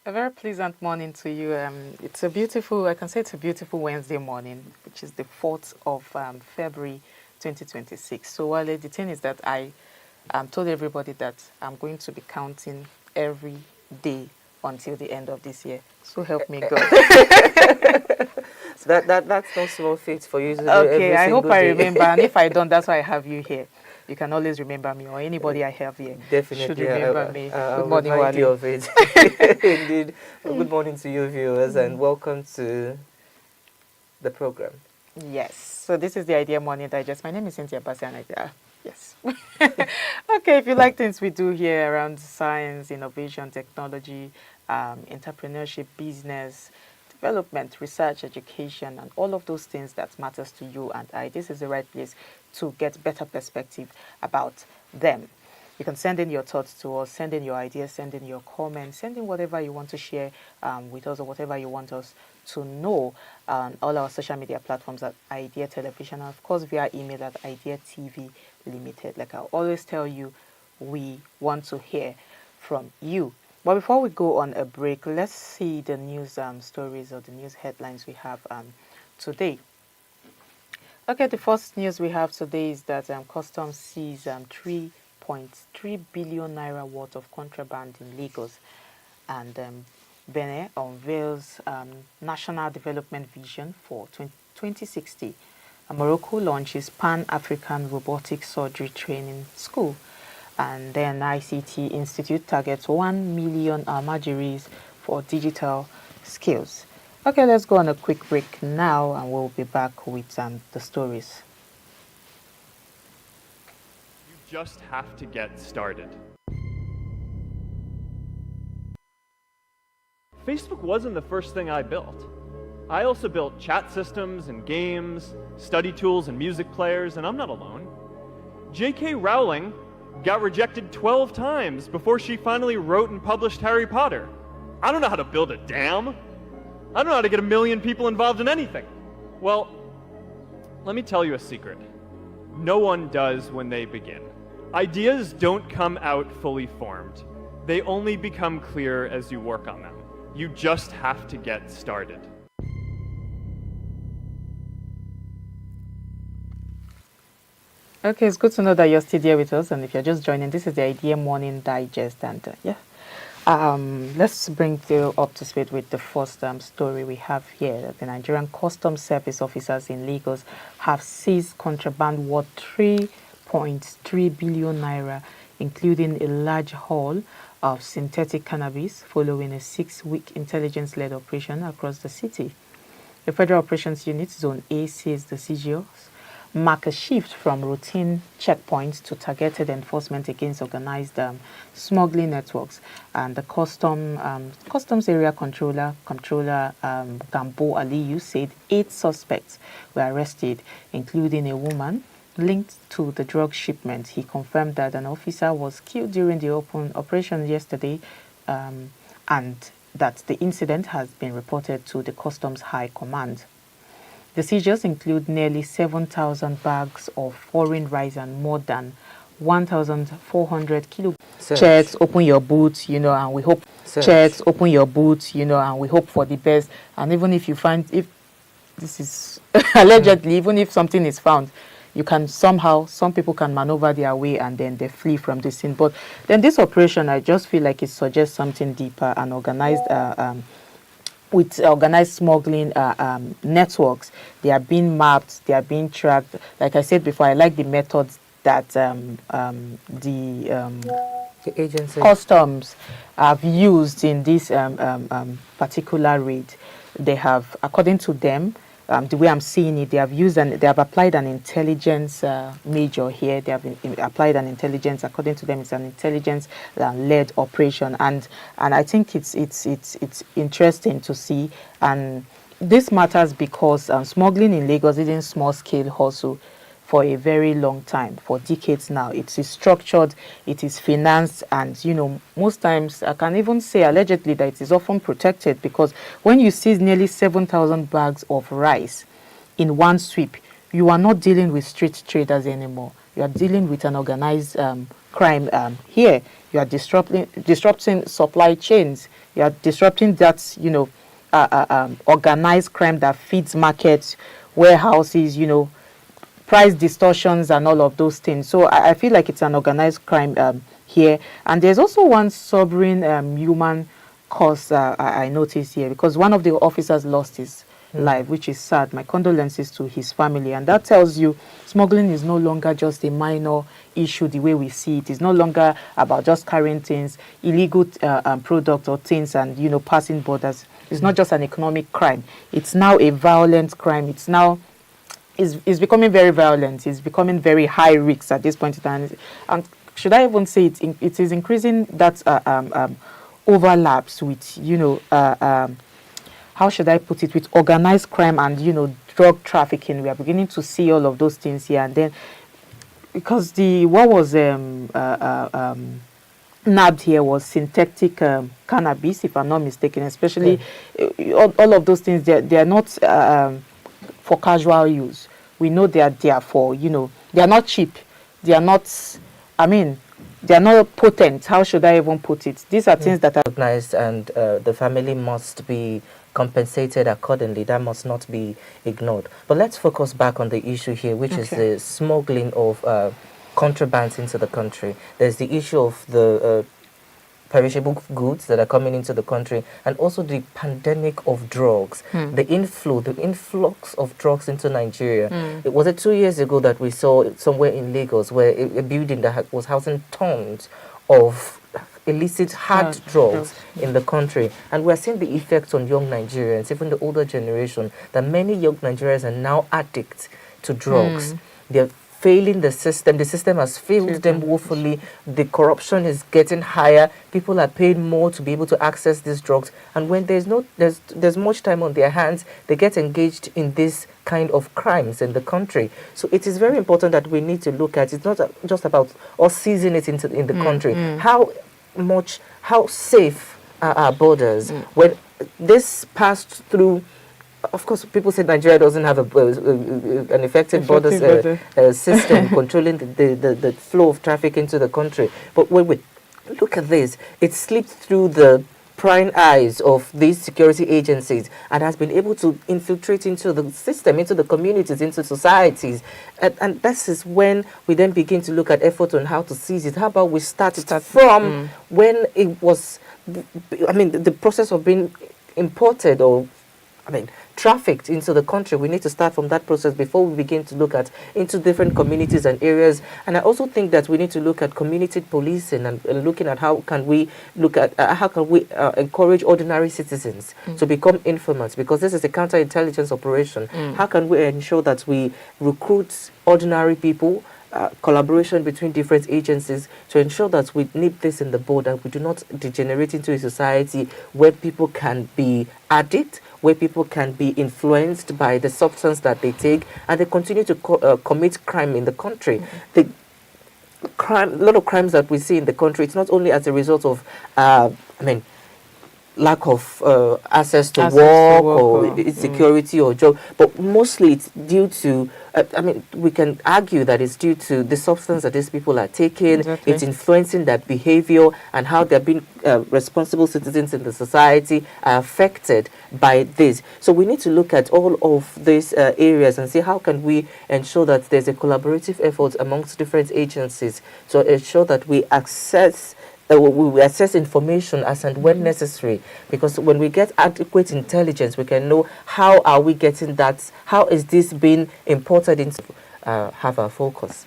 A very pleasant morning to you. It's a beautiful, I can say it's a beautiful Wednesday morning, which is the 4th of February 2026. So, Wale, the thing is that I told everybody that I'm going to be counting every day until the end of this year. So help me God. So that's no small feat for you to do Okay, every I hope single I day. remember. And if I don't, that's why I have you here. You can always remember me, or anybody I have here Definitely should remember me. I'll Good morning, remind you Wale. of it. Indeed. Well, good morning to you viewers and welcome to the program. Yes. So this is the Idea Morning Digest. My name is Cynthia Basi and yes. Okay, if you like things we do here around science, innovation, technology, entrepreneurship, business, development, research, education, and all of those things that matters to you and I, this is the right place to get better perspective about them. You can send in your thoughts to us, send in your ideas, send in your comments, send in whatever you want to share with us or whatever you want us to know on all our social media platforms at Idea Television, and of course via email at Idea TV Limited. Like I always tell you, we want to hear from you. But before we go on a break, let's see the news stories or the news headlines we have today. Okay, the first news we have today is that Customs sees 3.3 billion naira worth of contraband in Lagos, and Benin unveils National Development Vision for 2060. Morocco launches Pan-African Robotic Surgery Training School, and then ICT Institute targets 1 million ALMAJIRIS for digital skills. Okay, let's go on a quick break now, and we'll be back with the stories. You just have to get started. Facebook wasn't the first thing I built. I also built chat systems and games, study tools and music players, and I'm not alone. J.K. Rowling got rejected 12 times before she finally wrote and published Harry Potter. I don't know how to build a dam. I don't know how to get 1 million people involved in anything. Well, let me tell you a secret. No one does when they begin. Ideas don't come out fully formed. They only become clear as you work on them. You just have to get started. Okay, it's good to know that you're still here with us, and if you're just joining, this is the Idea Morning Digest, and let's bring you up to speed with the first story we have here. The Nigerian Customs Service officers in Lagos have seized contraband worth 3.3 billion naira, including a large haul of synthetic cannabis, following a 6-week intelligence-led operation across the city. The Federal Operations Unit, Zone A, says the seizures mark a shift from routine checkpoints to targeted enforcement against organized smuggling networks. And the customs area controller Gambo Aliyu said 8 suspects were arrested, including a woman linked to the drug shipment. He confirmed that an officer was killed during the operation yesterday, and that the incident has been reported to the Customs High Command. The seizures include nearly 7,000 bags of foreign rice and more than 1,400 kilograms. Checks, open your boots, and we hope. Checks, open your boots, and we hope for the best. And even if you find, if this is allegedly, even if something is found, you can somehow, some people can maneuver their way and then they flee from the scene. But then this operation, I just feel like it suggests something deeper and organized. With organized smuggling networks, they are being mapped, they are being tracked. Like I said before, I like the methods that The agency. customs have used in this particular raid. They have, according to them, the way I'm seeing it, they have used and they have applied an intelligence major here. They have applied an intelligence. According to them, it's an intelligence-led operation, and I think it's interesting to see. And this matters because smuggling in Lagos isn't small-scale hustle for a very long time, for decades now. It is structured, it is financed, and most times I can even say allegedly that it is often protected, because when you seize nearly 7,000 bags of rice in one sweep, you are not dealing with street traders anymore. You are dealing with an organized crime here. You are disrupting supply chains. You are disrupting that organized crime that feeds markets, warehouses, price distortions and all of those things. So I feel like it's an organized crime here. And there's also one sobering human cost I noticed here, because one of the officers lost his life, which is sad. My condolences to his family. And that tells you smuggling is no longer just a minor issue the way we see it. It's no longer about just carrying things, illegal products or things and, passing borders. It's not just an economic crime. It's now a violent crime. It's now is becoming very violent. It's becoming very high risk at this point in time. And should I even say it is increasing that overlaps with, how should I put it, with organized crime and, drug trafficking. We are beginning to see all of those things here. And then, because what was nabbed here was synthetic cannabis, if I'm not mistaken, especially all of those things, they are not for casual use. We know they are there for, they are not cheap. They are not, they are not potent. How should I even put it? These are things that are recognized, and the family must be compensated accordingly. That must not be ignored. But let's focus back on the issue here, which is the smuggling of contrabands into the country. There's the issue of the perishable goods that are coming into the country, and also the pandemic of drugs, the influx of drugs into Nigeria. It was 2 years ago that we saw somewhere in Lagos where a building that was housing tons of illicit hard drugs in the country, and we're seeing the effects on young Nigerians, even the older generation, that many young Nigerians are now addicts to drugs. They're failing the system. The system has failed them woefully. The corruption is getting higher. People are paying more to be able to access these drugs. And when there's much time on their hands, they get engaged in this kind of crimes in the country. So it is very important that we need to look at. It's not just about us seizing it in the country. How safe are our borders? When this passed through, of course, people say Nigeria doesn't have an effective border system controlling the flow of traffic into the country. But when we look at this, it slipped through the prying eyes of these security agencies and has been able to infiltrate into the system, into the communities, into societies. And this is when we then begin to look at effort on how to seize it. How about we start from when it was, the process of being imported or, trafficked into the country. We need to start from that process before we begin to look at into different communities and areas. And I also think that we need to look at community policing and looking at how can we encourage ordinary citizens to become informants, because this is a counterintelligence operation. How can we ensure that we recruit ordinary people, collaboration between different agencies to ensure that we nip this in the bud and we do not degenerate into a society where people can be addicts, where people can be influenced by the substance that they take, and they continue to commit crime in the country. A lot of crimes that we see in the country, it's not only as a result of, lack of access to work or insecurity or job, but mostly it's due to, we can argue that it's due to the substance that these people are taking. It's influencing their behavior, and how they're being responsible citizens in the society are affected by this. So we need to look at all of these areas and see how can we ensure that there's a collaborative effort amongst different agencies to ensure that we access information as and when necessary, because when we get adequate intelligence, we can know how are we getting that, how is this being imported into have our focus.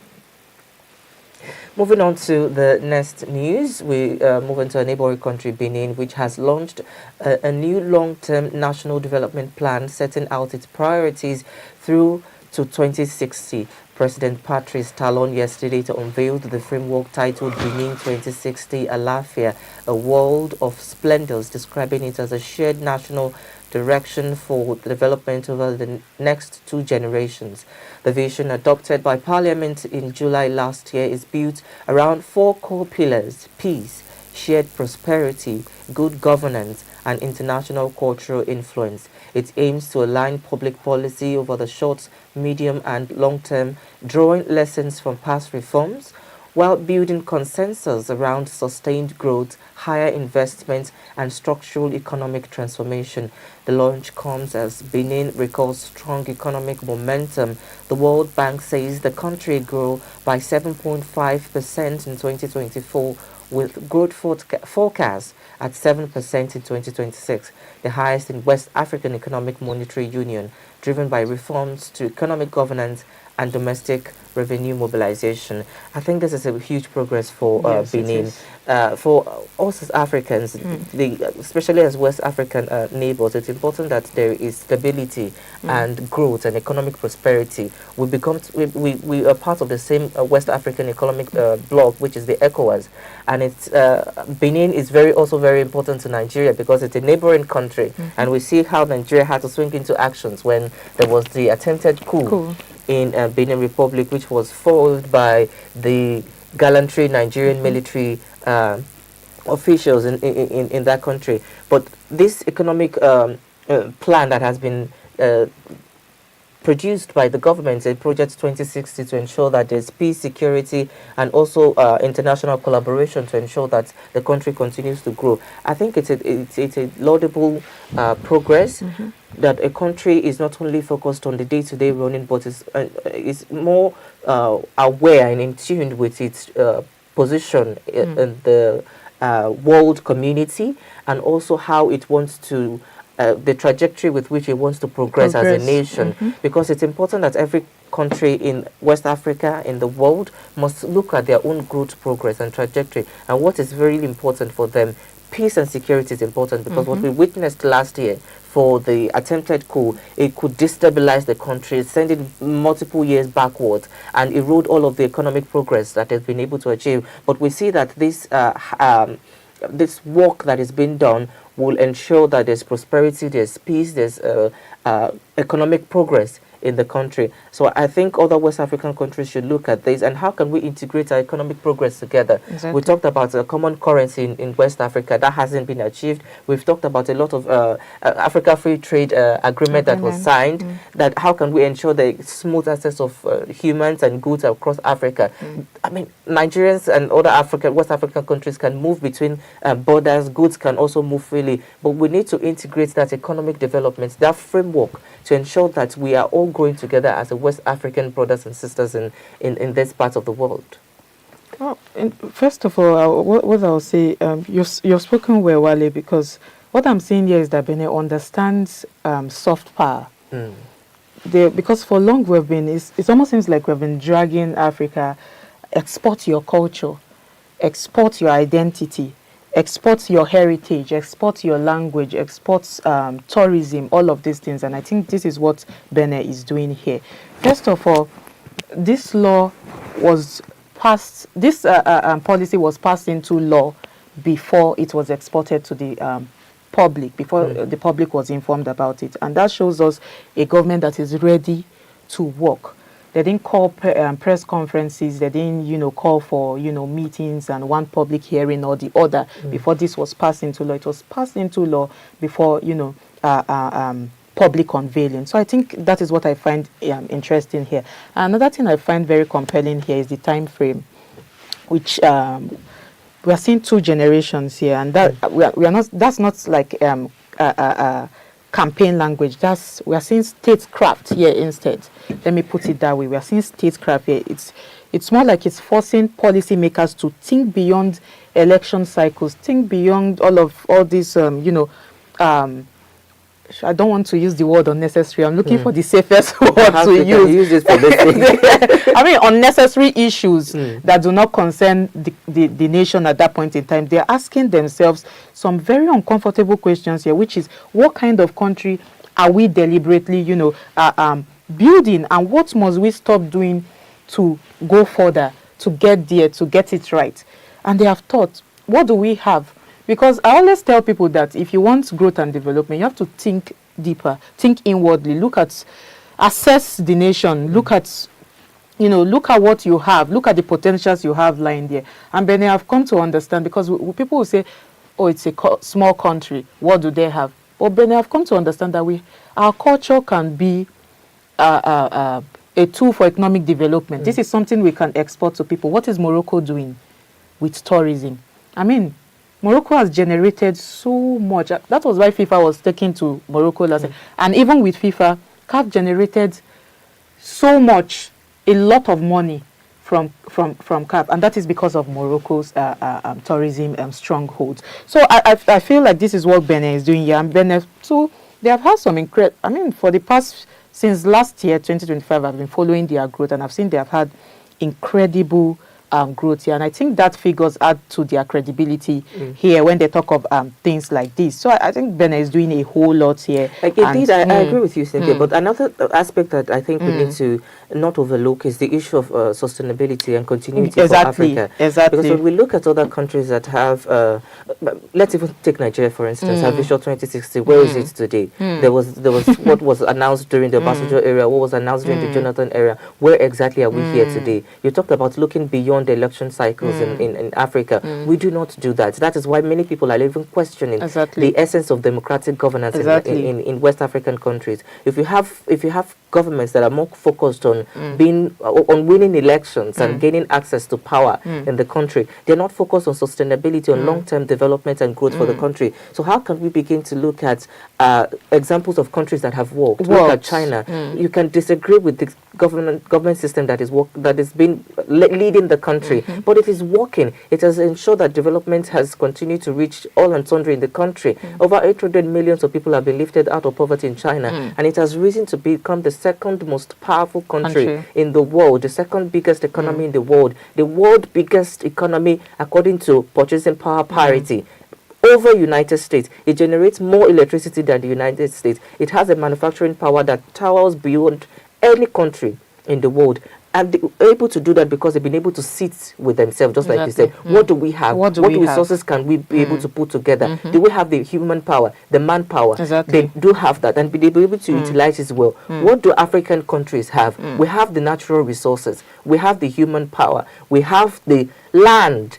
Moving on to the next news, we move into a neighboring country, Benin, which has launched a new long-term national development plan setting out its priorities through to 2060. President Patrice Talon yesterday unveiled the framework titled Benin 2060 Alafia, a world of splendors, describing it as a shared national direction for development over the next 2 generations. The vision adopted by Parliament in July last year is built around 4 core pillars: peace, shared prosperity, good governance, and international cultural influence. It aims to align public policy over the short, medium, and long term, drawing lessons from past reforms, while building consensus around sustained growth, higher investment, and structural economic transformation. The launch comes as Benin records strong economic momentum. The World Bank says the country grew by 7.5% in 2024, with growth forecast at 7% in 2026, the highest in West African Economic Monetary Union, driven by reforms to economic governance and domestic revenue mobilization. I think this is a huge progress for Yes, Benin. For us as Africans, especially as West African neighbors, it's important that there is stability and growth and economic prosperity. We are part of the same West African economic bloc, which is the ECOWAS, and it's Benin is also very important to Nigeria because it's a neighboring country, and we see how Nigeria had to swing into actions when there was the attempted coup. In Benin Republic, which was followed by the gallantry Nigerian military officials in that country. But this economic plan that has been produced by the government, a Project 2060, to ensure that there's peace, security, and also international collaboration to ensure that the country continues to grow. I think it's a laudable progress, that a country is not only focused on the day-to-day running, but is more aware and in tune with its position in the world community, and also how it wants to the trajectory with which it wants to progress as a nation, because it's important that every country in West Africa, in the world, must look at their own growth, progress, and trajectory, and what is very important for them. Peace and security is important, because what we witnessed last year for the attempted coup, it could destabilize the country, send it multiple years backwards, and erode all of the economic progress that has been able to achieve. But we see that this this work that is being done will ensure that there's prosperity, there's peace, there's economic progress in the country. So I think other West African countries should look at this, and how can we integrate our economic progress together. Exactly. We talked about a common currency in West Africa. That hasn't been achieved. We've talked about a lot of Africa Free Trade Agreement that was signed, that how can we ensure the smooth access of humans and goods across Africa. I mean, Nigerians and other West African countries can move between borders, goods can also move freely, but we need to integrate that economic development, that framework, to ensure that we are all growing together as a West African brothers and sisters in this part of the world. Well, first of all, what I'll say, you've spoken well, Wale, because what I'm saying here is that Benin understands soft power. Because for long we've been, it almost seems like we've been dragging Africa, export your culture, export your identity, export your heritage, export your language, export tourism, all of these things. And I think this is what Benin is doing here. First of all, this law was passed, this policy was passed into law before it was exported to the public, before the public was informed about it. And that shows us a government that is ready to work. They didn't call press conferences. They didn't, call for, meetings and one public hearing or the other before this was passed into law. It was passed into law before, public unveiling. So I think that is what I find interesting here. Another thing I find very compelling here is the time frame, which we are seeing 2 generations here, and that we are not. That's not like campaign language. We are seeing statecraft here instead. Let me put it that way. We are seeing statecraft here. It's more like it's forcing policymakers to think beyond election cycles, think beyond all these I don't want to use the word unnecessary. I'm looking for the safest word Perhaps to use. Use it for this. I mean, unnecessary issues that do not concern the nation at that point in time. They're asking themselves some very uncomfortable questions here, which is, what kind of country are we deliberately, building, and what must we stop doing to go further, to get there, to get it right? And they have thought, what do we have? Because I always tell people that if you want growth and development, you have to think deeper, think inwardly, assess the nation, look at what you have, look at the potentials you have lying there. And then I have come to understand, because people will say, oh, it's a small country, what do they have? But then I have come to understand that our culture can be a tool for economic development. This is something we can export to people. What is Morocco doing with tourism? I mean, Morocco has generated so much. That was why FIFA was taken to Morocco last year. And even with FIFA, CAF generated so much, a lot of money from CAF, and that is because of Morocco's tourism strongholds. So I feel like this is what Benin is doing here. And Benin too, they have had some for the past, since last year, 2025, I've been following their growth, and I've seen they have had incredible growth here, and I think that figures add to their credibility here when they talk of things like this. So I think Benin is doing a whole lot here. Indeed, I agree with you, Cynthia. But another aspect that I think we need to not overlook is the issue of sustainability and continuity for Africa. Exactly. Because when we look at other countries that have, let's even take Nigeria for instance, have Vision 2060. Where is it today? There was what was announced during the Obasanjo era, what was announced during the Jonathan era. Where exactly are we here today? You talked about looking beyond the election cycles in Africa. We do not do that. That is why many people are even questioning the essence of democratic governance in West African countries. If you have governments that are more focused on winning elections and gaining access to power in the country, they're not focused on sustainability, on long-term development and growth for the country. So how can we begin to look at examples of countries that have worked? Look at China. You can disagree with the government system that is been leading the country, but it is working. It has ensured that development has continued to reach all and sundry in the country. Over 800 million of people have been lifted out of poverty in China, and it has risen to become the second most powerful country in the world, the second biggest economy in the world biggest economy according to purchasing power parity. Over United States, it generates more electricity than the United States. It has a manufacturing power that towers beyond any country in the world. And they're able to do that because they've been able to sit with themselves, just like you said. What do we have? What resources can we be able to put together? Do we have the human power, the manpower? They do have that, and be able to utilize it well. What do African countries have? We have the natural resources. We have the human power. We have the land.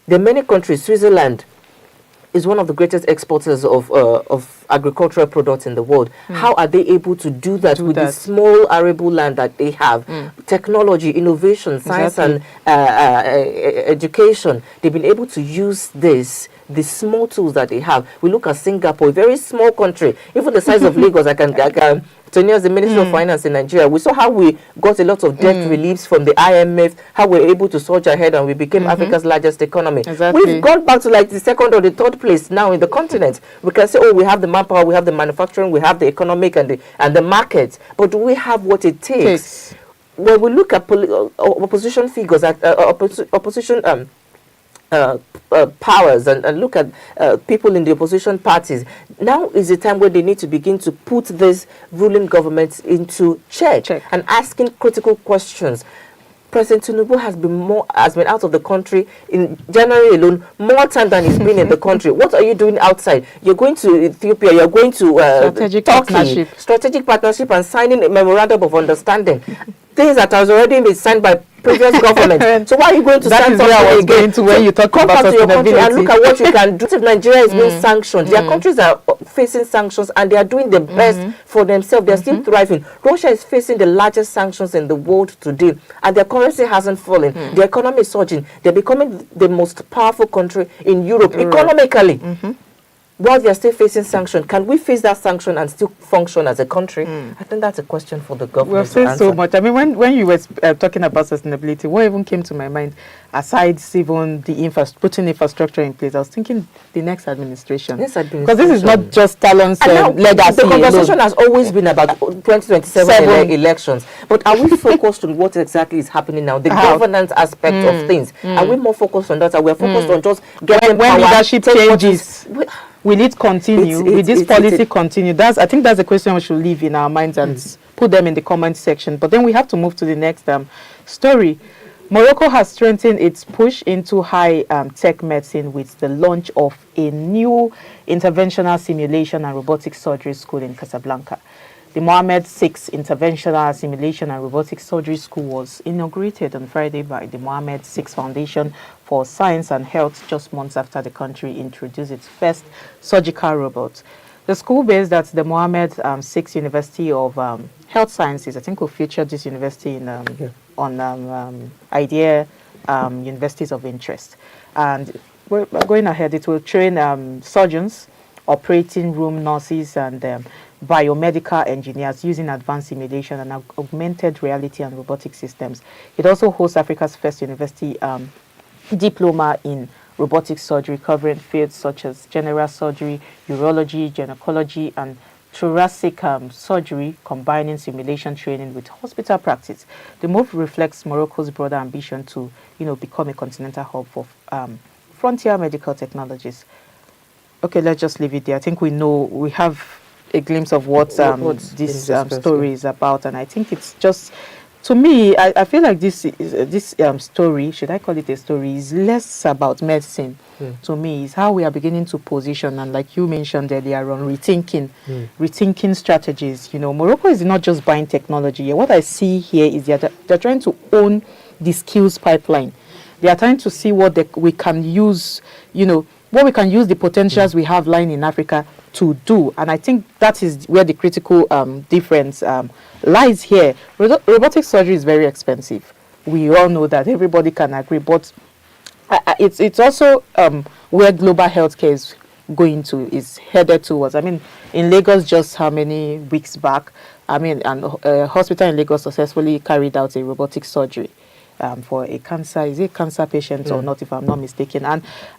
There are many countries. Switzerland is one of the greatest exporters of agricultural products in the world. How are they able to do that with the small arable land that they have? Technology, innovation, science and education. They've been able to use the small tools that they have. We look at Singapore, a very small country, even the size of Lagos. I can Tony, as the Minister of Finance in Nigeria, we saw how we got a lot of debt reliefs from the IMF, how we were able to surge ahead and we became Africa's largest economy. We've gone back to like the second or the third place now in the continent. We can say, oh, we have the manpower, we have the manufacturing, we have the economic and the markets, but do we have what it takes? When we look at opposition figures, at opposition powers and look at people in the opposition parties, now is the time where they need to begin to put this ruling government into check and asking critical questions. President Tinubu has been out of the country in January alone more time than he's been in the country. What are you doing outside? You're going to Ethiopia, you're going to strategic partnership and signing a memorandum of understanding. Things that has already been signed by previous government. So why are you going to stand something again? To when you talk about to your country and look at what you can do. If Nigeria is being sanctioned, their countries are facing sanctions and they are doing the best for themselves. They're still thriving. Russia is facing the largest sanctions in the world today, and their currency hasn't fallen. Their economy is surging. They're becoming the most powerful country in Europe economically. while they are still facing sanction, can we face that sanction and still function as a country? I think that's a question for the government. We've said so much. I mean, when you were talking about sustainability, what even came to my mind, aside even the putting infrastructure in place, I was thinking the next administration. Because this is not just Talon's legacy. The conversation has always been about 2027 elections. But are we focused on what exactly is happening now? The governance aspect of things. Are we more focused on that? Are we focused on just getting when power, leadership changes? Will it continue? Will this policy continue? I think that's a question we should leave in our minds and put them in the comment section. But then we have to move to the next story. Morocco has strengthened its push into high-tech medicine with the launch of a new interventional simulation and robotic surgery school in Casablanca. The Mohammed VI Interventional Simulation and Robotic Surgery School was inaugurated on Friday by the Mohammed VI Foundation for Science and Health just months after the country introduced its first surgical robot. The school, based at the Mohammed VI University of Health Sciences, I think will feature this university on Idea Universities of Interest. And we're going ahead, it will train surgeons, operating room nurses, and biomedical engineers using advanced simulation and augmented reality and robotic systems. It also hosts Africa's first university diploma in robotic surgery, covering fields such as general surgery, urology, gynecology, and thoracic surgery, combining simulation training with hospital practice. The move reflects Morocco's broader ambition to, become a continental hub for frontier medical technologies. Okay, let's just leave it there. I think we have a glimpse of what this story is about, and I think it's just, to me, I feel like this story, should I call it a story, is less about medicine. To me, is how we are beginning to position, and like you mentioned earlier on, rethinking strategies. Morocco is not just buying technology. What I see here is they're trying to own the skills pipeline. They are trying to see what we can use, what we can use the potentials we have lying in Africa to do. And I think that is where the critical difference lies here. Robotic surgery is very expensive. We all know that, everybody can agree, but it's also where global healthcare is headed towards. I mean, in Lagos, just how many weeks back, a hospital in Lagos successfully carried out a robotic surgery for a cancer patient or not, if I'm not mistaken.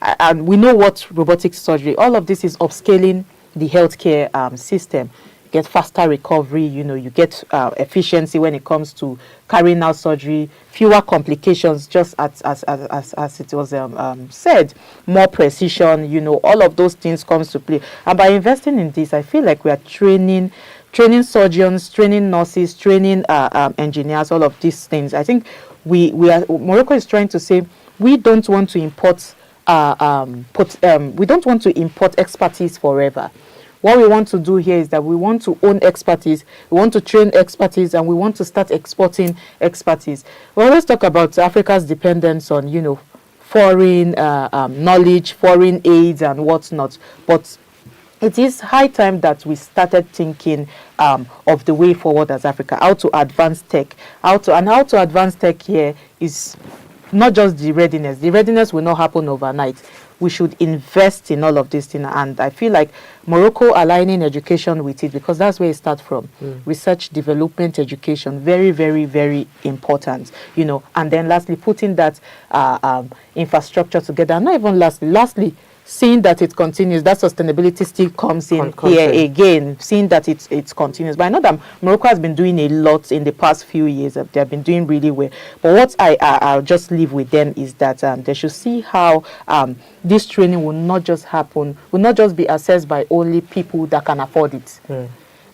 And we know what robotic surgery, all of this is upscaling the healthcare system. Get faster recovery, you get efficiency when it comes to carrying out surgery, fewer complications, just as it was said, more precision, all of those things comes to play. And by investing in this, I feel like we are training surgeons, training nurses, training engineers, all of these things. I think Morocco is trying to say we don't want to import expertise forever. What we want to do here is that we want to own expertise, we want to train expertise, and we want to start exporting expertise. We always talk about Africa's dependence on, foreign knowledge, foreign aids, and whatnot. But it is high time that we started thinking of the way forward as Africa, how to advance tech. How to advance tech here is not just the readiness. The readiness will not happen overnight. We should invest in all of these things, and I feel like Morocco aligning education with it, because that's where it starts from. Research, development, education, very, very, very important. And then lastly, putting that infrastructure together. And not even lastly, seeing that it continues, that sustainability still comes in here again, seeing that it continues. But I know that Morocco has been doing a lot in the past few years. They have been doing really well. But what I'll just leave with them is that they should see how this training will not just be assessed by only people that can afford it.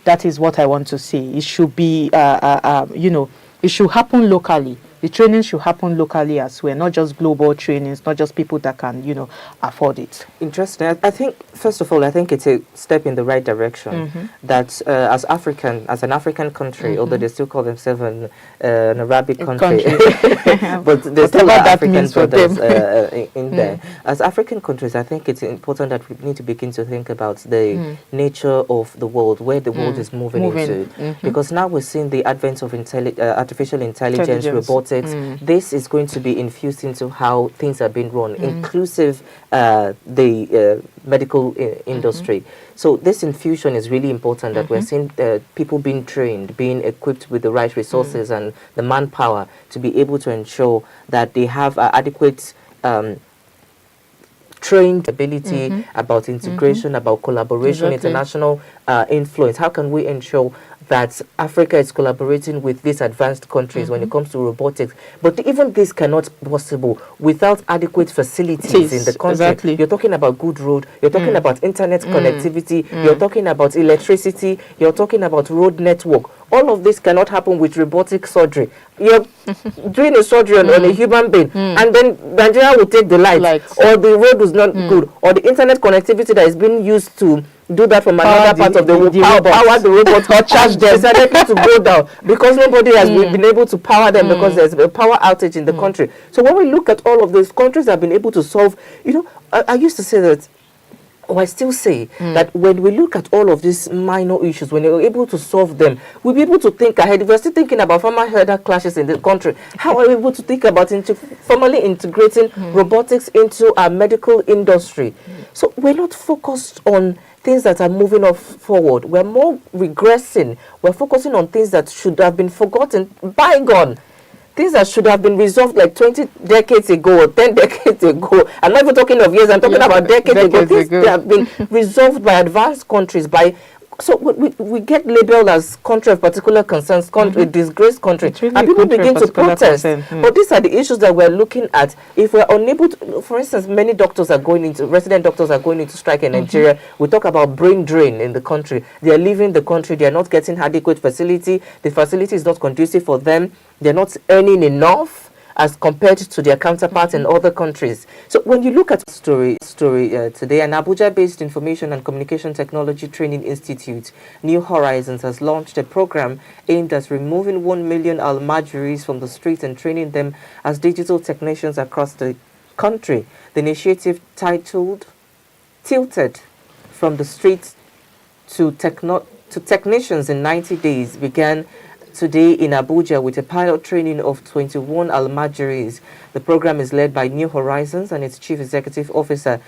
That is what I want to see. It should be, it should happen locally. The training should happen locally as well, not just global trainings, not just people that can, afford it. Interesting. I think, first of all, it's a step in the right direction. That as an African country, although they still call themselves an Arabic country. But there's still African brothers in there. As African countries, I think it's important that we need to begin to think about the nature of the world, where the world is moving into. Because now we're seeing the advent of artificial intelligence, robotics, robotics, this is going to be infused into how things are being run, inclusive the medical industry. So this infusion is really important, that we're seeing people being trained, being equipped with the right resources and the manpower to be able to ensure that they have adequate trained ability about integration, about collaboration, international influence. How can we ensure that Africa is collaborating with these advanced countries when it comes to robotics? But even this cannot be possible without adequate facilities in the country. You're talking about good road, you're talking about internet connectivity, you're talking about electricity, you're talking about road network. All of this cannot happen with robotic surgery. You're doing a surgery on a human being, and then Nigeria will take the lights, or the road was not good, or the internet connectivity that is being used to do that from another part of the world, power the robot or charge them, decided to go down because nobody has been able to power them because there's a power outage in the country. So when we look at all of these countries have been able to solve, you know, I used to say that, or I still say that when we look at all of these minor issues, when you're able to solve them, we'll be able to think ahead. If we're still thinking about farmer-herder clashes in the country, how are we able to think about formally integrating robotics into our medical industry? So we're not focused on things that are moving us forward. We're more regressing. We're focusing on things that should have been forgotten, bygone. Things that should have been resolved like 20 decades ago or 10 decades ago. I'm not even talking of years, I'm talking about decades ago. Things that have been resolved by advanced countries, so we get labeled as country of particular concerns, a disgraced country, really, and people begin to protest. But these are the issues that we're looking at. If we're unable to, for instance, many doctors are going into, resident doctors are going into strike in Nigeria. We talk about brain drain in the country. They are leaving the country. They are not getting adequate facility. The facility is not conducive for them. They're not earning enough as compared to their counterparts in other countries. So when you look at the story today, an Abuja-based Information and Communication Technology Training Institute, New Horizons, has launched a program aimed at removing 1 million ALMAJIRIS from the streets and training them as digital technicians across the country. The initiative, titled Tilted from the Streets to Technicians in 90 Days, began today in Abuja with a pilot training of 21 ALMAJIRIS. The program is led by New Horizons and its Chief Executive Officer,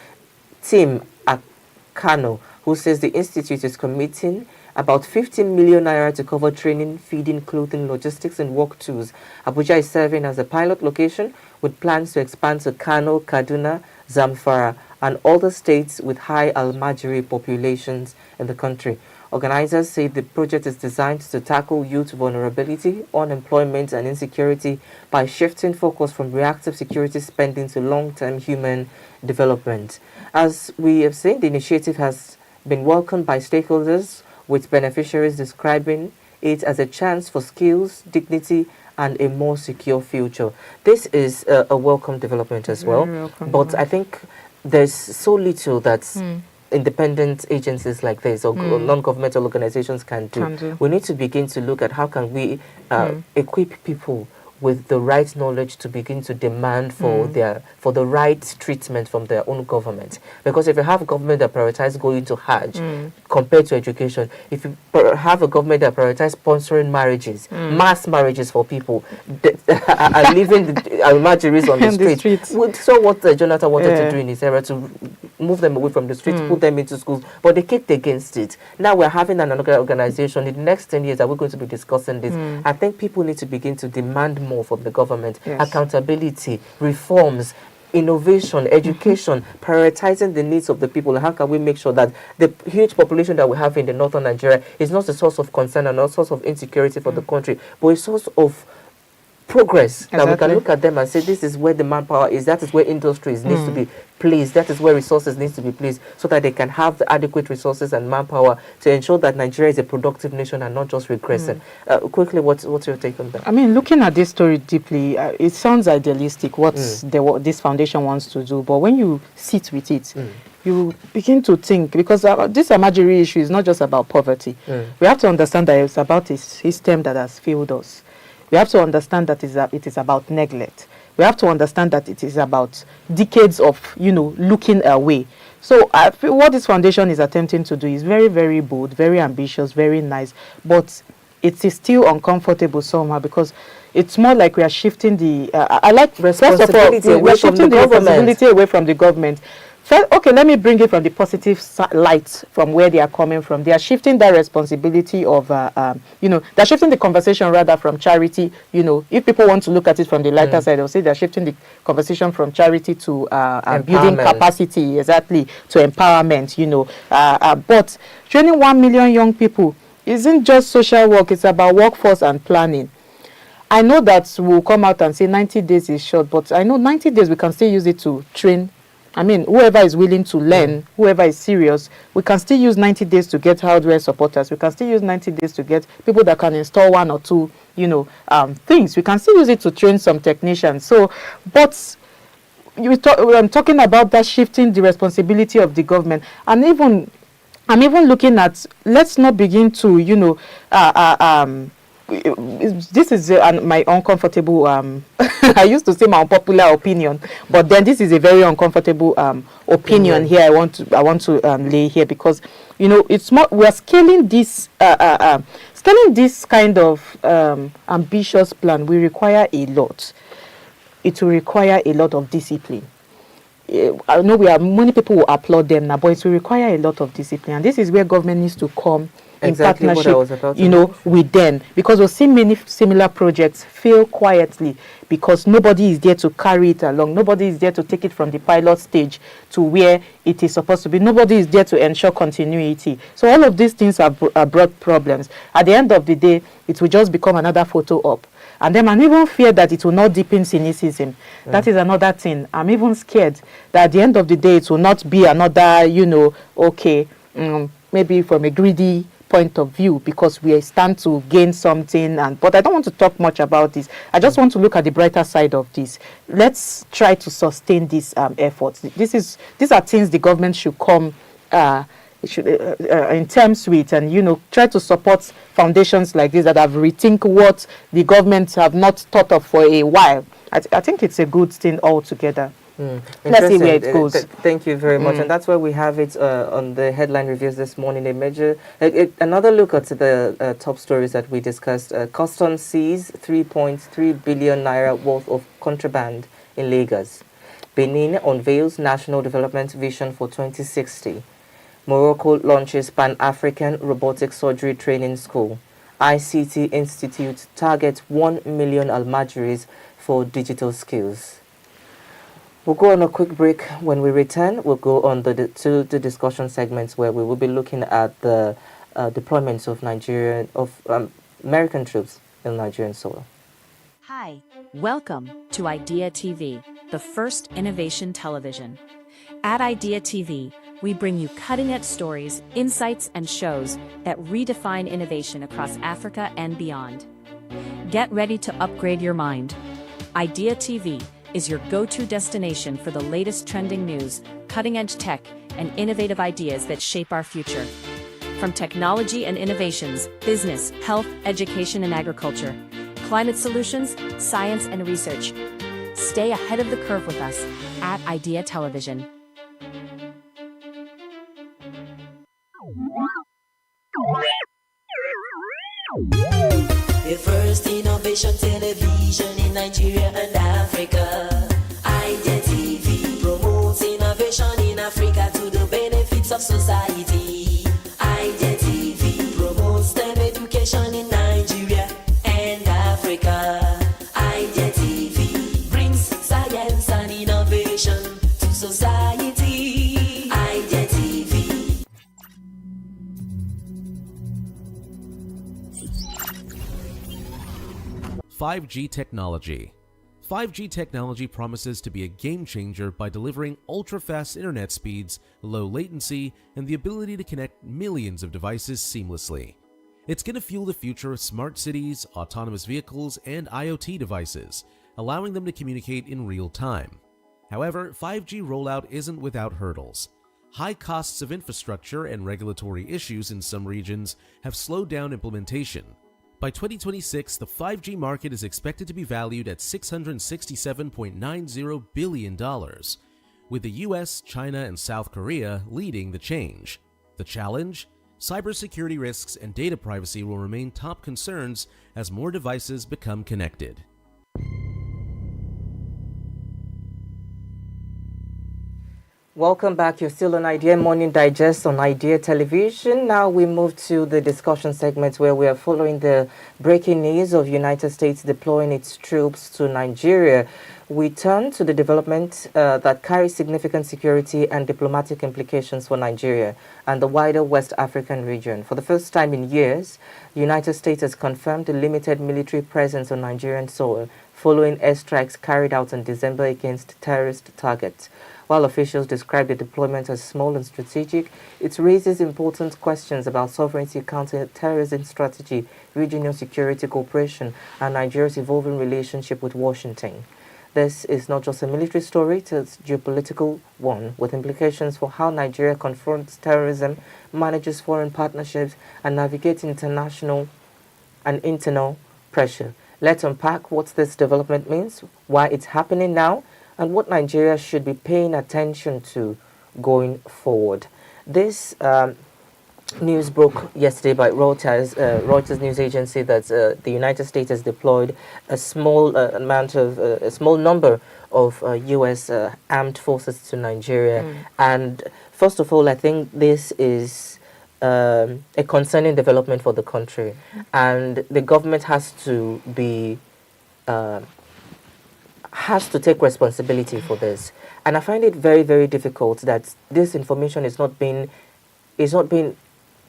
Tim Akano, who says the institute is committing about 15 million naira to cover training, feeding, clothing, logistics, and work tools. Abuja is serving as a pilot location with plans to expand to Kano, Kaduna, Zamfara, and other states with high ALMAJIRI populations in the country. Organizers say the project is designed to tackle youth vulnerability, unemployment, and insecurity by shifting focus from reactive security spending to long-term human development. As we have seen, the initiative has been welcomed by stakeholders, with beneficiaries describing it as a chance for skills, dignity, and a more secure future. This is a welcome development as well, but I think there's so little that's independent agencies like this or non-governmental organizations can do. We need to begin to look at how can we equip people with the right knowledge to begin to demand for the right treatment from their own government. Because if you have a government that prioritizes going to Hajj compared to education, if you have a government that prioritizes sponsoring marriages, mass marriages for people, and leaving the ALMAJIRIS on the street. So what Jonathan wanted to do in his era, to move them away from the street, put them into schools, but they kicked against it. Now we're having another organization. In the next 10 years, are we going to be discussing this? I think people need to begin to demand more from the government, accountability, reforms, innovation, education, prioritizing the needs of the people. How can we make sure that the huge population that we have in the northern Nigeria is not a source of concern and not a source of insecurity for the country, but a source of progress, that we can look at them and say this is where the manpower is, that is where industries needs to be placed, that is where resources needs to be placed, so that they can have the adequate resources and manpower to ensure that Nigeria is a productive nation and not just regressing. Quickly, what's your take on that? I mean, looking at this story deeply, it sounds idealistic what this foundation wants to do, but when you sit with it, you begin to think, because this ALMAJIRI issue is not just about poverty. We have to understand that it's about a system that has failed us. We have to understand that it is about neglect. We have to understand that it is about decades of, looking away. So I feel what this foundation is attempting to do is very, very bold, very ambitious, very nice. But it is still uncomfortable somehow, because it's more like we are shifting the I like responsibility away we're from shifting the the government. responsibility away from the government. First, okay, let me bring it from the positive light, from where they are coming from. They are shifting that responsibility of, they're shifting the conversation rather from charity. If people want to look at it from the lighter side, they'll say they're shifting the conversation from charity to building capacity, exactly, to empowerment, but training 1 million young people isn't just social work, it's about workforce and planning. I know that we'll come out and say 90 days is short, but I know 90 days we can still use it to train. I mean, whoever is willing to learn, whoever is serious, we can still use 90 days to get hardware supporters. We can still use 90 days to get people that can install 1 or 2, things. We can still use it to train some technicians. So, but I'm talking about that shifting the responsibility of the government. And even, I'm even looking at, let's not begin to, this is my uncomfortable I used to say my unpopular opinion, but then this is a very uncomfortable opinion here I want to lay here, because it's more, we are scaling this kind of ambitious plan. We require a lot. It will require a lot of discipline. I know many people will applaud them now, but it will require a lot of discipline, and this is where government needs to come in partnership, with them, because we've seen many similar projects fail quietly because nobody is there to carry it along. Nobody is there to take it from the pilot stage to where it is supposed to be. Nobody is there to ensure continuity. So all of these things are brought problems. At the end of the day, it will just become another photo op. And then I'm even feared that it will not deepen cynicism. That is another thing. I'm even scared that at the end of the day, it will not be another, maybe from a greedy point of view, because we stand to gain something. But I don't want to talk much about this. I just want to look at the brighter side of this. Let's try to sustain these efforts. These are things the government should come in terms with, and try to support foundations like this that have rethink what the government have not thought of for a while. I think it's a good thing altogether. Let's see where it goes. Thank you very much. And that's where we have it on the headline reviews this morning. Another look at the top stories that we discussed. Customs sees 3.3 billion naira worth of contraband in Lagos. Benin unveils national development vision for 2060. Morocco launches Pan-African Robotic Surgery Training School. ICT Institute targets 1 million Almajiris for digital skills. We'll go on a quick break. When we return, we'll go on to the discussion segments where we will be looking at the deployments of American troops in Nigerian soil. Hi, welcome to Idea TV, the first innovation television. At Idea TV, we bring you cutting-edge stories, insights, and shows that redefine innovation across Africa and beyond. Get ready to upgrade your mind. Idea TV is your go-to destination for the latest trending news, cutting-edge tech, and innovative ideas that shape our future. From technology and innovations, business, health, education and agriculture, climate solutions, science and research. Stay ahead of the curve with us at Idea Television. The first innovation television in Nigeria and Africa. Idea TV promotes innovation in Africa to the benefits of society. Idea TV promotes STEM education in Nigeria and Africa. Idea TV brings science and innovation to society. Idea TV. 5G technology. 5G technology promises to be a game changer by delivering ultra-fast internet speeds, low latency, and the ability to connect millions of devices seamlessly. It's going to fuel the future of smart cities, autonomous vehicles, and IoT devices, allowing them to communicate in real time. However, 5G rollout isn't without hurdles. High costs of infrastructure and regulatory issues in some regions have slowed down implementation. By 2026, the 5G market is expected to be valued at $667.90 billion, with the US, China, and South Korea leading the change. The challenge? cybersecurity risks and data privacy will remain top concerns as more devices become connected. Welcome back. You're still on Idea Morning Digest on Idea Television. Now we move to the discussion segment where we are following the breaking news of United States deploying its troops to Nigeria. We turn to the development that carries significant security and diplomatic implications for Nigeria and the wider West African region. For the first time in years, the United States has confirmed a limited military presence on Nigerian soil following airstrikes carried out in December against terrorist targets. While officials describe the deployment as small and strategic, it raises important questions about sovereignty, counter-terrorism strategy, regional security cooperation, and Nigeria's evolving relationship with Washington. This is not just a military story, it's a geopolitical one, with implications for how Nigeria confronts terrorism, manages foreign partnerships, and navigates international and internal pressure. Let's unpack what this development means, why it's happening now, and what Nigeria should be paying attention to going forward. This news broke yesterday by Reuters news agency that the United States has deployed a small number of U.S. armed forces to Nigeria. And first of all, I think this is a concerning development for the country, and the government has to take responsibility for this. And I find it very, very difficult that this information is not being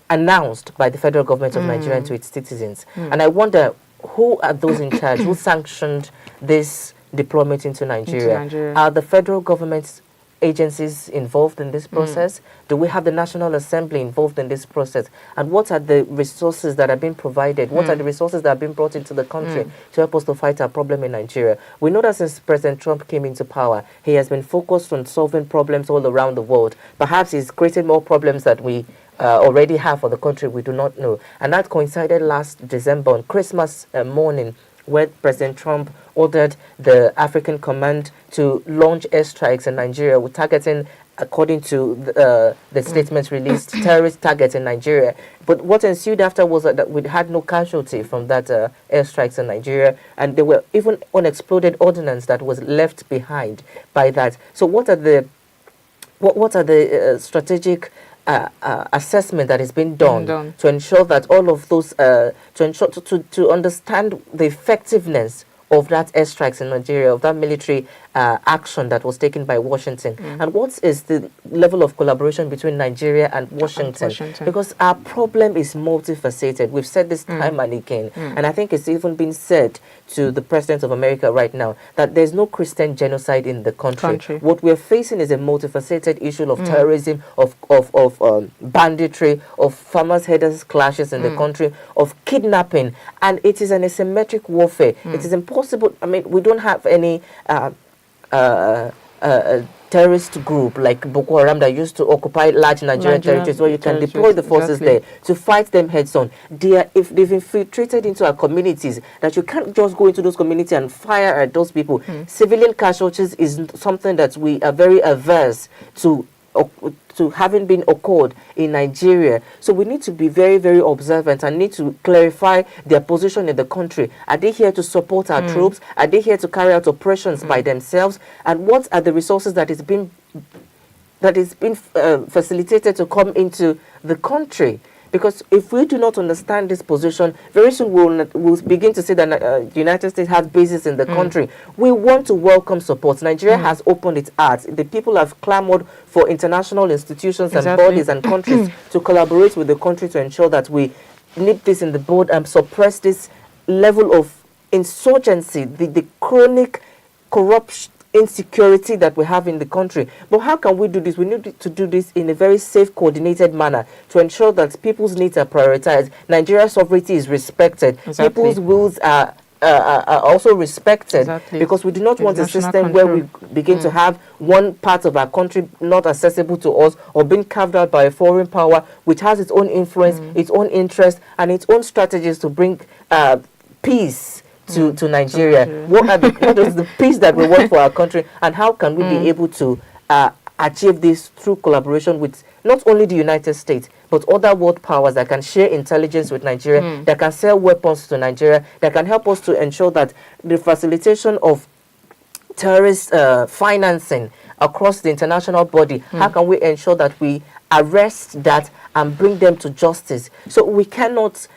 announced by the federal government of Nigeria to its citizens. And I wonder, who are those in charge? Who sanctioned this deployment into Nigeria? Are the federal government's agencies involved in this process? Do we have the National Assembly involved in this process? And what are the resources that are being provided? What are the resources that are being brought into the country to help us to fight our problem in Nigeria? We know that since President Trump came into power, he has been focused on solving problems all around the world. Perhaps he's created more problems that we already have for the country, we do not know. And that coincided last December on Christmas morning, where President Trump ordered the African Command to launch airstrikes in Nigeria, with targeting, according to the statements released, terrorist targets in Nigeria. But what ensued after was that we had no casualty from that airstrikes in Nigeria, and there were even unexploded ordnance that was left behind by that. So what are the strategic assessment that is being done to ensure that all of those, to understand the effectiveness of that airstrikes in Nigeria, of that military action that was taken by Washington? And what is the level of collaboration between Nigeria and Washington? Because our problem is multifaceted. We've said this time and again, and I think it's even been said to the President of America right now that there's no Christian genocide in the country. What we're facing is a multifaceted issue of terrorism, of banditry, of farmers' headers clashes in the country, of kidnapping, and it is an asymmetric warfare. It is impossible. I mean, we don't have any terrorist group like Boko Haram that used to occupy large Nigerian territories where you can deploy the forces there to fight them heads on. If they've infiltrated into our communities, that you can't just go into those communities and fire at those people. Civilian casualties is something that we are very averse to having been occurred in Nigeria. So we need to be very, very observant and need to clarify their position in the country. Are they here to support our troops? Are they here to carry out operations by themselves? And what are the resources that is being facilitated to come into the country? Because if we do not understand this position, very soon we'll begin to see that the United States has bases in the country. We want to welcome support. Nigeria has opened its heart. The people have clamored for international institutions and bodies and countries to collaborate with the country to ensure that we nip this in the bud and suppress this level of insurgency, the chronic corruption, insecurity that we have in the country. But how can we do this? We need to do this in a very safe, coordinated manner to ensure that people's needs are prioritized. Nigeria's sovereignty is respected. People's wills are also respected, because we do not want a system where we begin to have one part of our country not accessible to us or being carved out by a foreign power which has its own influence, its own interest, and its own strategies to bring peace to Nigeria. What is the peace that we want for our country, and how can we be able to achieve this through collaboration with not only the United States, but but other world powers that can share intelligence with Nigeria, that can sell weapons to Nigeria, that can help us to ensure that the facilitation of terrorist financing across the international body, how can we ensure that we arrest that and bring them to justice? So we cannot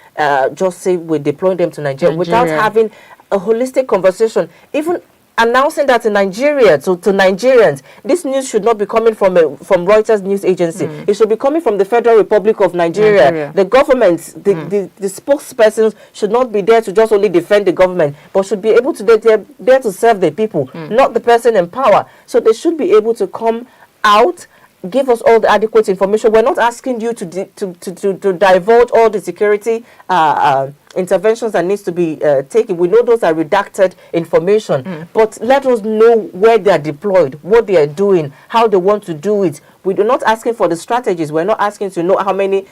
just say we're deploying them to Nigeria without having a holistic conversation, even announcing that in Nigeria to Nigerians. This news should not be coming from Reuters news agency. It should be coming from the Federal Republic of Nigeria. The government, the spokespersons should not be there to just only defend the government, but should be able to there to serve the people, not the person in power. So they should be able to come out, give us all the adequate information. We're not asking you to divulge all the security interventions that needs to be taken. We know those are redacted information, but let us know where they are deployed, what they are doing, how they want to do it. We're not asking for the strategies. We're not asking to know how many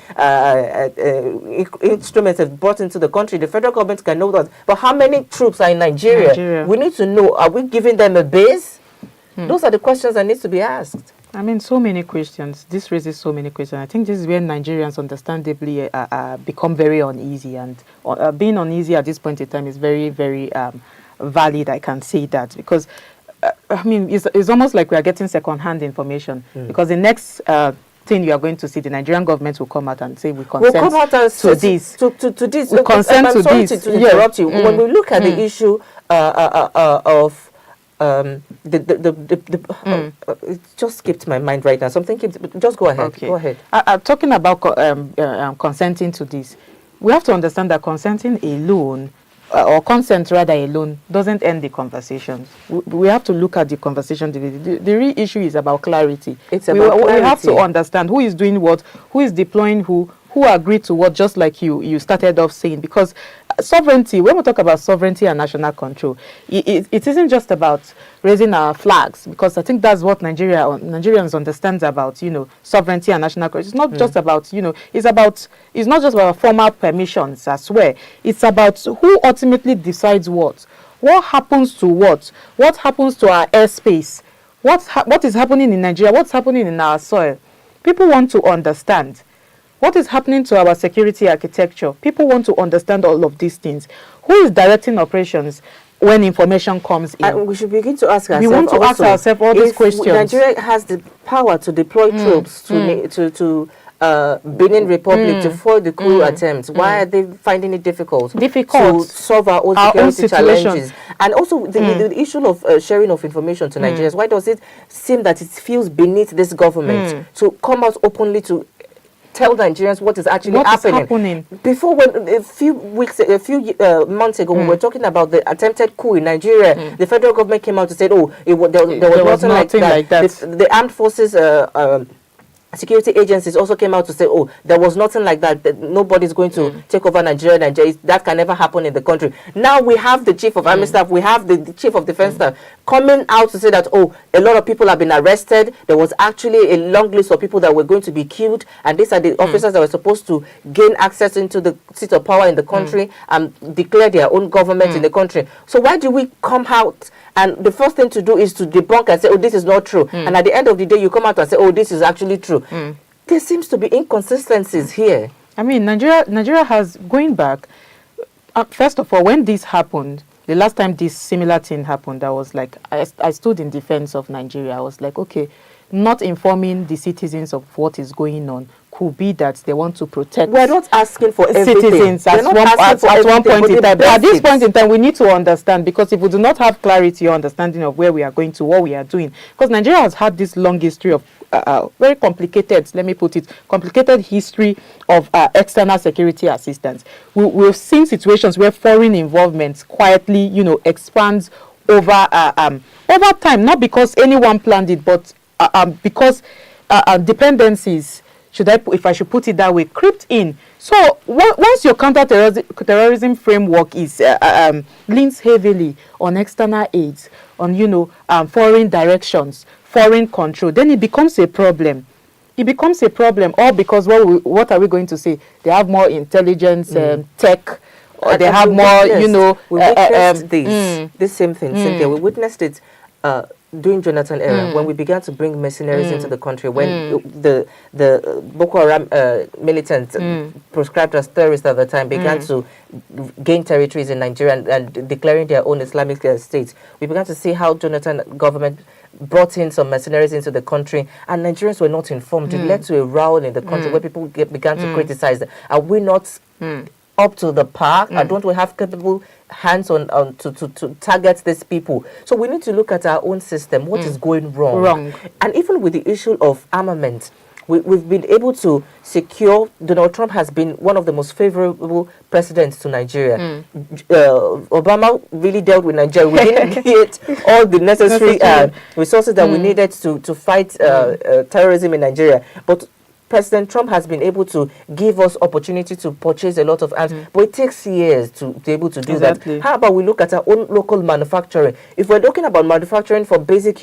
instruments have brought into the country. The federal government can know that. But how many troops are in Nigeria? We need to know. Are we giving them a base? Those are the questions that need to be asked. I mean, so many questions. This raises so many questions. I think this is where Nigerians understandably become very uneasy. And being uneasy at this point in time is very, very valid. I can say that. Because, I mean, it's almost like we are getting second-hand information. Because the next thing you are going to see, the Nigerian government will come out and say, we consent to this. To this. We consent to this. To interrupt you. When we look at the issue of it just skipped my mind right now. Something keeps. Just go ahead. Okay. Go ahead. Talking about consenting to this, we have to understand that consenting alone, or consent rather alone, doesn't end the conversations. We have to look at the conversation. The real issue is about clarity. It's about clarity. We have to understand who is doing what, who is deploying who agreed to what, just like you started off saying. Because sovereignty, when we talk about sovereignty and national control, it isn't just about raising our flags, because I think that's what Nigerians understand about, sovereignty and national control. It's not just about, it's not just about formal permissions as well. It's about who ultimately decides what happens to what happens to our airspace, what is happening in Nigeria, what's happening in our soil. People want to understand. What is happening to our security architecture? People want to understand all of these things. Who is directing operations when information comes in? And we should begin to ask ourselves. We want to ask ourselves all these questions. Nigeria has the power to deploy troops to Benin Republic to foil the coup attempts. Why are they finding it difficult to solve our own security challenges? And also the issue of sharing of information to Nigerians. Why does it seem that it feels beneath this government to come out openly to tell Nigerians what is actually happening? Before, when a few months ago, we were talking about the attempted coup in Nigeria. The federal government came out to say, "Oh, there was nothing like that." The armed forces security agencies also came out to say, "Oh, there was nothing like that. Nobody's going to take over Nigeria. That can never happen in the country." Now we have the chief of army staff, we have the chief of defense staff coming out to say that, "Oh, a lot of people have been arrested. There was actually a long list of people that were going to be killed, and these are the officers that were supposed to gain access into the seat of power in the country and declare their own government in the country." So why do we come out and the first thing to do is to debunk and say, "Oh, this is not true," and at the end of the day you come out and say, "Oh, this is actually true"? There seems to be inconsistencies here. I mean, Nigeria has, going back, first of all, when this happened, the last time this similar thing happened, I was like, I stood in defense of Nigeria. I was like, okay, not informing the citizens of what is going on could be that they want to protect. We're not asking for citizens at one point in time. But at this point in time, we need to understand, because if we do not have clarity or understanding of where we are going to, what we are doing, because Nigeria has had this long history of very complicated, let me put it, complicated history of external security assistance. We've seen situations where foreign involvement quietly, expands over time, not because anyone planned it, but because dependencies, if I should put it that way, crept in. So once your counter-terrorism framework is leans heavily on external aids, on foreign directions, foreign control, then it becomes a problem. It becomes a problem, all because what are we going to say? They have more intelligence, tech, or they have more, we witnessed this same thing, Cynthia. We witnessed it during Jonathan era, when we began to bring mercenaries into the country, when the Boko Haram militants proscribed as terrorists at the time began to gain territories in Nigeria and declaring their own Islamic state, we began to see how Jonathan government brought in some mercenaries into the country, and Nigerians were not informed. It led to a row in the country where people began to criticize them. Are we not up to the par? Don't we have capable hands on to target these people? So we need to look at our own system. What is going wrong? And even with the issue of armament, we've been able to secure. Donald Trump has been one of the most favorable presidents to Nigeria. Obama really dealt with Nigeria. We didn't get all the necessary resources that we needed to fight terrorism in Nigeria. But President Trump has been able to give us opportunity to purchase a lot of arms, but it takes years to be able to do that. How about we look at our own local manufacturing? If we're talking about manufacturing for basic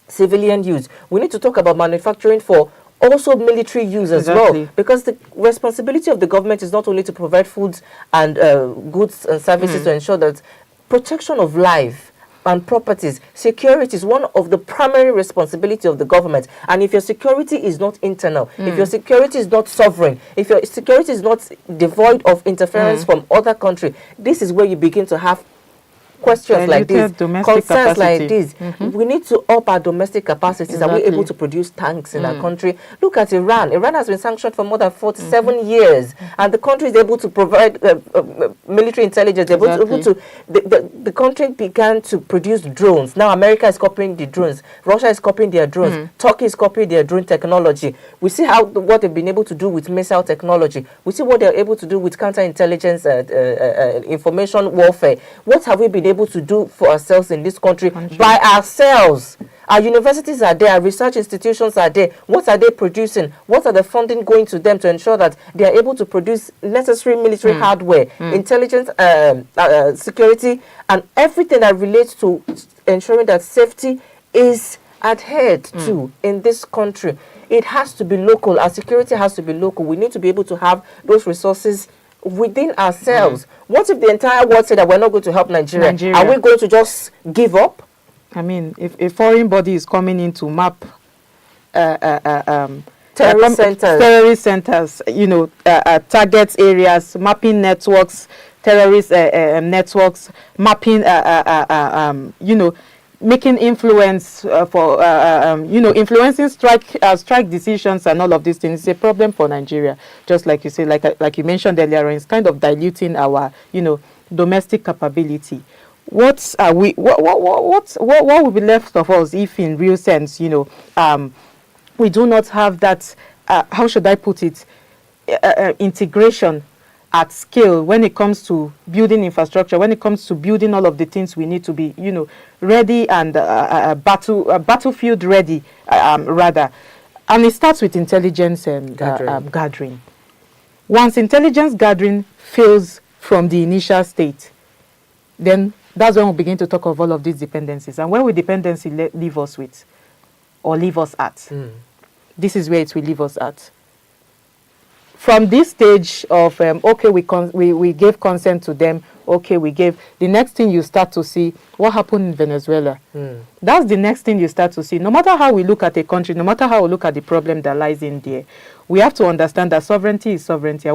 civilian use, we need to talk about manufacturing for also military use as well, because the responsibility of the government is not only to provide foods and goods and services to ensure that protection of life and properties, security is one of the primary responsibility of the government. And if your security is not internal, if your security is not sovereign, if your security is not devoid of interference from other countries, this is where you begin to have questions like this, concerns like this. We need to up our domestic capacities. Are we able to produce tanks in our country? Look at Iran. Iran has been sanctioned for more than 47 years, and the country is able to provide military intelligence. The country began to produce drones. Now America is copying the drones. Russia is copying their drones. Turkey is copying their drone technology. We see what they've been able to do with missile technology. We see what they're able to do with counterintelligence information warfare. What have we been able to do for ourselves in this country by ourselves? Our universities are there, our research institutions are there. What are they producing? What are the funding going to them to ensure that they are able to produce necessary military hardware, intelligence, security, and everything that relates to ensuring that safety is adhered to in this country? It has to be local. Our security has to be local. We need to be able to have those resources within ourselves. What if the entire world said that we're not going to help Nigeria? Are we going to just give up? I mean, if a foreign body is coming in to map terrorist centers, target areas, mapping networks, terrorist networks, mapping, making influence influencing strike decisions and all of these things is a problem for Nigeria. Just like you say, like you mentioned earlier, it's kind of diluting our domestic capability. What will be left of us if, in real sense, we do not have that? How should I put it? Integration at scale when it comes to building infrastructure, when it comes to building all of the things we need to be, ready and battlefield ready, rather. And it starts with intelligence gathering. Once intelligence gathering fails from the initial state, then that's when we begin to talk of all of these dependencies. And where will dependency leave us with, or leave us at? This is where it will leave us at. From this stage of, okay, we gave consent to them, okay, we gave, the next thing you start to see, what happened in Venezuela. That's the next thing you start to see. No matter how we look at a country, no matter how we look at the problem that lies in there, we have to understand that sovereignty is sovereignty.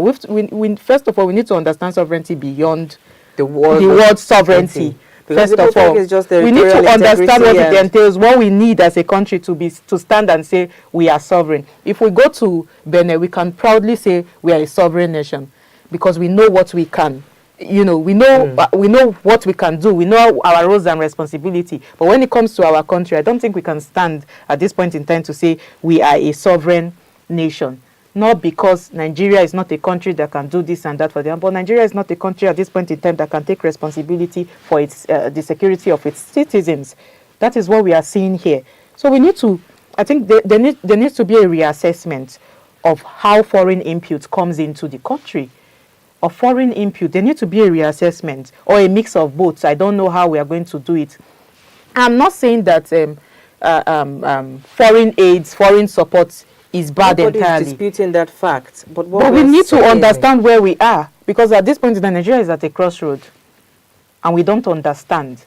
First of all, we need to understand sovereignty beyond the word sovereignty. First of all, we need to understand what it entails, what we need as a country to stand and say we are sovereign. If we go to Benin, we can proudly say we are a sovereign nation because we know what we can. We know what we can do. We know our roles and responsibility. But when it comes to our country, I don't think we can stand at this point in time to say we are a sovereign nation. Not because Nigeria is not a country that can do this and that for them, but Nigeria is not a country at this point in time that can take responsibility for its the security of its citizens. That is what we are seeing here. So we need to, I think there needs to be a reassessment of how foreign input comes into the country. Of foreign input, there needs to be a reassessment or a mix of both. I don't know how we are going to do it. I'm not saying that foreign aids, foreign support is bad entirely. Nobody is disputing that fact. But we need to understand where we are, because at this point Nigeria is at a crossroad and we don't understand.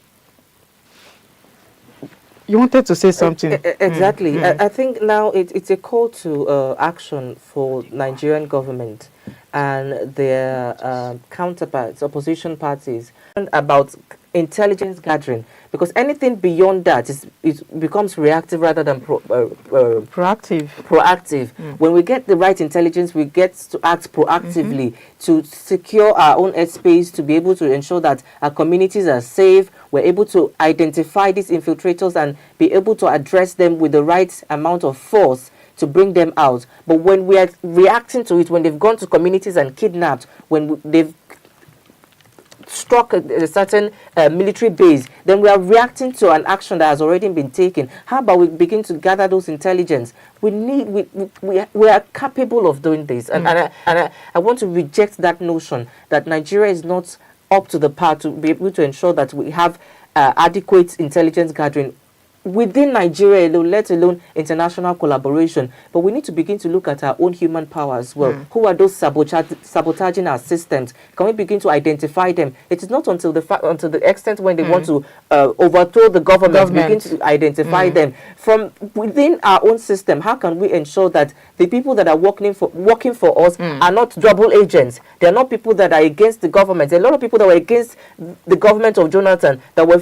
You wanted to say something. Exactly. I think now it's a call to action for Nigerian government and their counterparts, opposition parties, about intelligence gathering, because anything beyond that it becomes reactive rather than Proactive. proactive. When we get the right intelligence, we get to act proactively to secure our own airspace, to be able to ensure that our communities are safe. We're able to identify these infiltrators and be able to address them with the right amount of force to bring them out. But when we are reacting to it, when they've gone to communities and kidnapped, when they've struck a certain military base, then we are reacting to an action that has already been taken. How about we begin to gather those intelligence? We are capable of doing this, and I want to reject that notion that Nigeria is not up to the par to be able to ensure that we have adequate intelligence gathering within Nigeria alone, let alone international collaboration. But we need to begin to look at our own human power as well. Who are those sabotaging our systems? Can we begin to identify them? It is not until the extent when they want to overthrow the government, begin to identify them. From within our own system, how can we ensure that the people that are working for us are not double agents? They are not people that are against the government. There are a lot of people that were against the government of Jonathan that were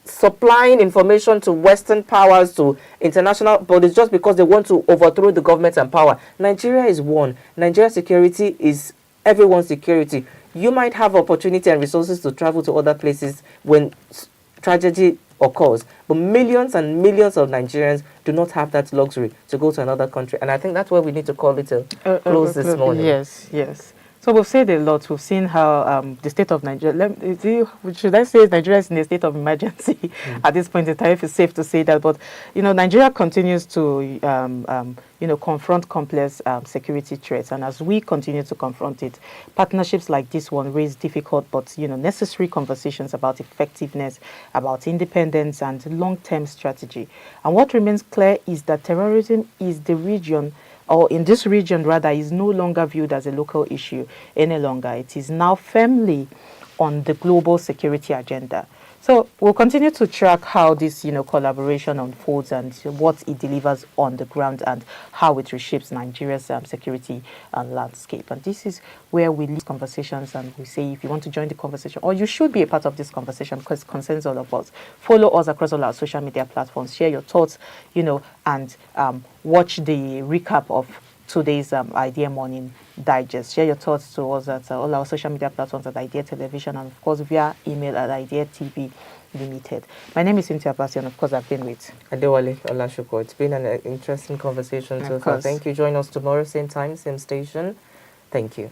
supplying information to Western powers, to international bodies, just because they want to overthrow the government and power. Nigeria is one. Nigeria's security is everyone's security. You might have opportunity and resources to travel to other places when tragedy occurs, but millions and millions of Nigerians do not have that luxury to go to another country. And I think that's where we need to call it a close this morning. Yes, yes. So we've said a lot. We've seen how the state of Nigeria, should I say Nigeria is in a state of emergency at this point in time, if it's safe to say that. But, Nigeria continues to, confront complex security threats. And as we continue to confront it, partnerships like this one raise difficult but, necessary conversations about effectiveness, about independence and long-term strategy. And what remains clear is that terrorism is the region, or in this region rather, is no longer viewed as a local issue any longer. It is now firmly on the global security agenda. So we'll continue to track how this, collaboration unfolds and what it delivers on the ground and how it reshapes Nigeria's security landscape. And this is where we leave conversations and we say, if you want to join the conversation, or you should be a part of this conversation because it concerns all of us, follow us across all our social media platforms, share your thoughts, and watch the recap of today's Idea Morning Digest. Share your thoughts to us at all our social media platforms at Idea Television and, of course, via email at Idea TV Limited. My name is Cynthia Basi, and, of course, I've been with Adewale Olashuko. It's been an interesting conversation so far. Thank you. Join us tomorrow, same time, same station. Thank you.